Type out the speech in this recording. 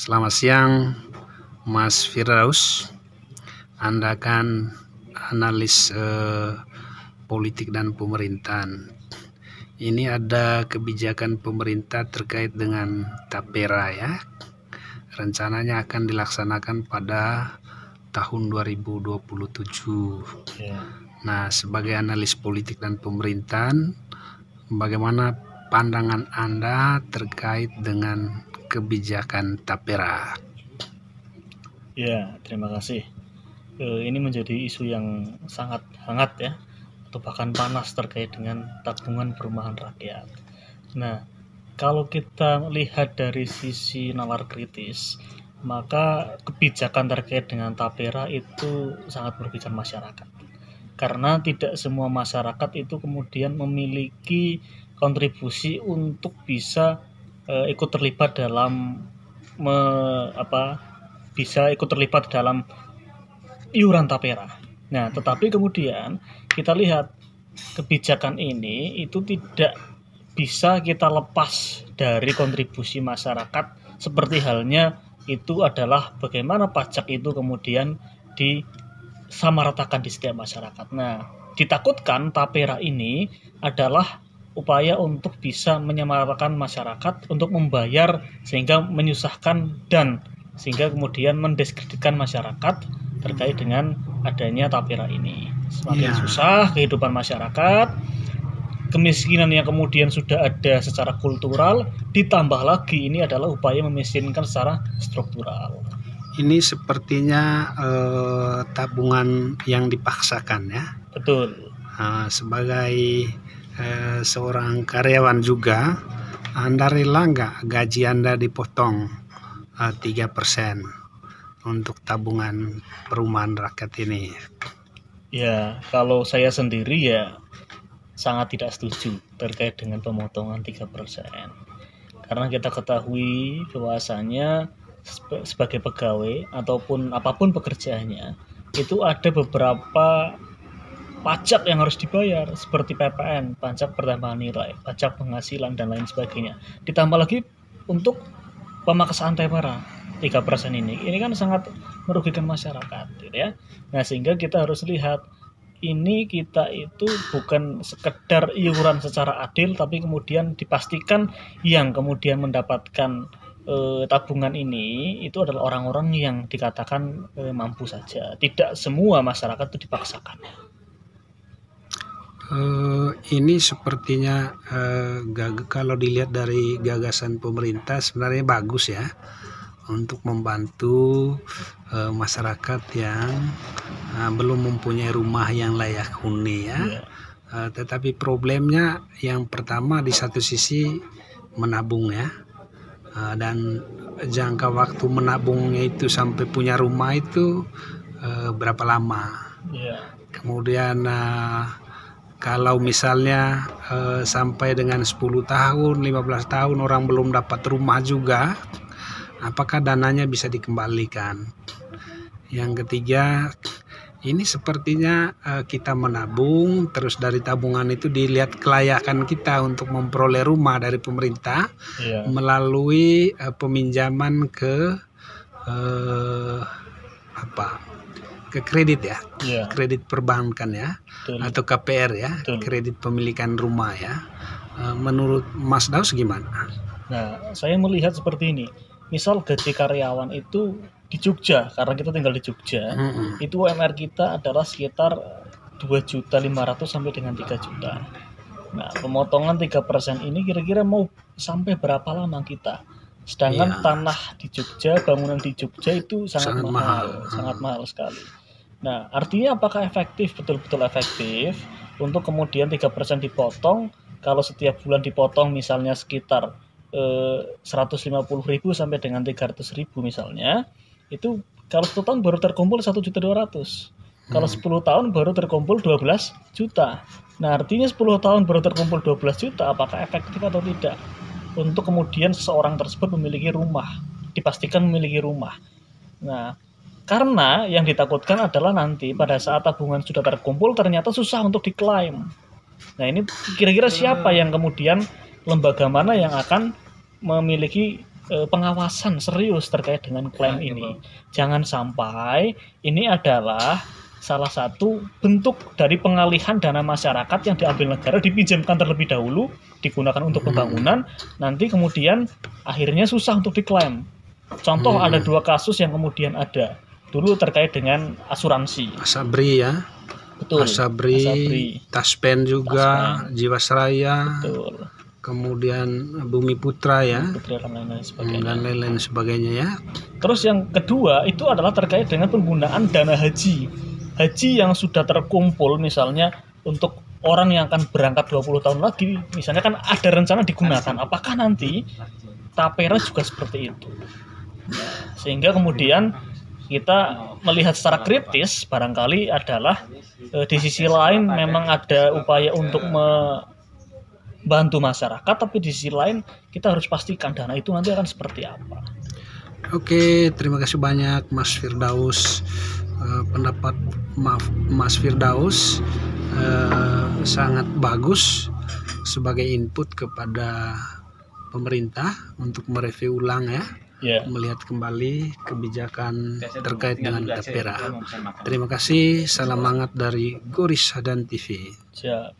Selamat siang, Mas Firdaus. Anda kan analis politik dan pemerintahan. Ini ada kebijakan pemerintah terkait dengan Tapera ya. Rencananya akan dilaksanakan pada tahun 2027. Nah, sebagai analis politik dan pemerintahan, bagaimana pandangan Anda terkait dengan kebijakan Tapera? Ya, terima kasih. Ini menjadi isu yang sangat hangat ya, atau bahkan panas terkait dengan tabungan perumahan rakyat. Nah, kalau kita lihat dari sisi nalar kritis, maka kebijakan terkait dengan Tapera itu sangat merugikan masyarakat. Karena tidak semua masyarakat itu kemudian memiliki kontribusi untuk bisa ikut terlibat dalam iuran Tapera. Nah, tetapi kemudian kita lihat kebijakan ini itu tidak bisa kita lepas dari kontribusi masyarakat, seperti halnya itu adalah bagaimana pajak itu kemudian disamaratakan di setiap masyarakat. Nah, ditakutkan Tapera ini adalah upaya untuk bisa menyamaratakan masyarakat untuk membayar sehingga menyusahkan dan sehingga kemudian mendiskreditkan masyarakat terkait dengan adanya Tapera ini. Semakin susah kehidupan masyarakat, kemiskinan yang kemudian sudah ada secara kultural, ditambah lagi ini adalah upaya memiskinkan secara struktural. Ini sepertinya tabungan yang dipaksakan ya. Betul. Sebagai seorang karyawan juga, Anda rela nggak gaji Anda dipotong 3% untuk tabungan perumahan rakyat ini? Ya, kalau saya sendiri ya sangat tidak setuju terkait dengan pemotongan 3%. Karena kita ketahui bahwasanya sebagai pegawai ataupun apapun pekerjaannya, itu ada beberapa pajak yang harus dibayar seperti PPN, pajak pertambahan nilai, pajak penghasilan dan lain sebagainya. Ditambah lagi untuk pemaksaan Tapera 3% ini kan sangat merugikan masyarakat gitu ya. Nah, sehingga kita harus lihat ini kita itu bukan sekedar iuran secara adil, tapi kemudian dipastikan yang kemudian mendapatkan tabungan ini itu adalah orang-orang yang dikatakan mampu saja. Tidak semua masyarakat itu dipaksakan. Ini sepertinya kalau dilihat dari gagasan pemerintah sebenarnya bagus ya, untuk membantu masyarakat yang belum mempunyai rumah yang layak huni ya. Tetapi problemnya yang pertama di satu sisi menabung ya, dan jangka waktu menabungnya itu sampai punya rumah itu berapa lama. Kemudian kalau misalnya sampai dengan 10 tahun, 15 tahun orang belum dapat rumah juga, apakah dananya bisa dikembalikan? Yang ketiga, ini sepertinya kita menabung, terus dari tabungan itu dilihat kelayakan kita untuk memperoleh rumah dari pemerintah melalui peminjaman ke kredit ya, kredit perbankan ya. Betul. Atau KPR ya. Betul. Kredit pemilikan rumah ya. Menurut Mas Daus gimana? Nah, saya melihat seperti ini. Misal gaji karyawan itu di Jogja, karena kita tinggal di Jogja, itu UMR kita adalah sekitar 2.500.000 sampai dengan 3 juta. Nah, pemotongan 3% ini kira-kira mau sampai berapa lama kita? Sedangkan tanah di Jogja, bangunan di Jogja itu sangat mahal sekali. Nah, artinya apakah efektif, betul-betul efektif untuk kemudian 3% dipotong, kalau setiap bulan dipotong misalnya sekitar 150.000 sampai dengan 300.000 misalnya, itu kalau 1 tahun baru terkumpul 1.200.000. Kalau 10 tahun baru terkumpul 12 juta. Nah, artinya 10 tahun baru terkumpul 12 juta, apakah efektif atau tidak? Untuk kemudian seseorang tersebut memiliki rumah, dipastikan memiliki rumah. Nah, karena yang ditakutkan adalah nanti pada saat tabungan sudah terkumpul ternyata susah untuk diklaim. Nah, ini kira-kira siapa yang kemudian, lembaga mana yang akan memiliki pengawasan serius terkait dengan klaim ini. Jangan sampai ini adalah salah satu bentuk dari pengalihan dana masyarakat yang diambil negara, dipinjamkan terlebih dahulu, digunakan untuk pembangunan, nanti kemudian akhirnya susah untuk diklaim. Contoh ada 2 kasus yang kemudian ada. Dulu terkait dengan asuransi. Asabri ya. Betul. Asabri. Taspen juga, Taspen. Jiwasraya. Betul. Kemudian Bumi Putra ya. Putra dan lain-lain sebagainya. Dan lain-lain sebagainya ya. Terus yang kedua itu adalah terkait dengan penggunaan dana haji. Haji yang sudah terkumpul misalnya untuk orang yang akan berangkat 20 tahun lagi, misalnya kan ada rencana digunakan. Apakah nanti Tapera juga seperti itu? Nah, sehingga kemudian kita melihat secara kritis barangkali adalah di sisi lain memang ada upaya untuk bantu masyarakat, tapi di sisi lain kita harus pastikan dana itu nanti akan seperti apa. Oke, terima kasih banyak Mas Firdaus. Pendapat Mas Firdaus sangat bagus sebagai input kepada pemerintah untuk mereview ulang ya. Melihat kembali kebijakan terkait dengan Tapera. Terima kasih, salam hangat dari Goris Hadan TV. Siap.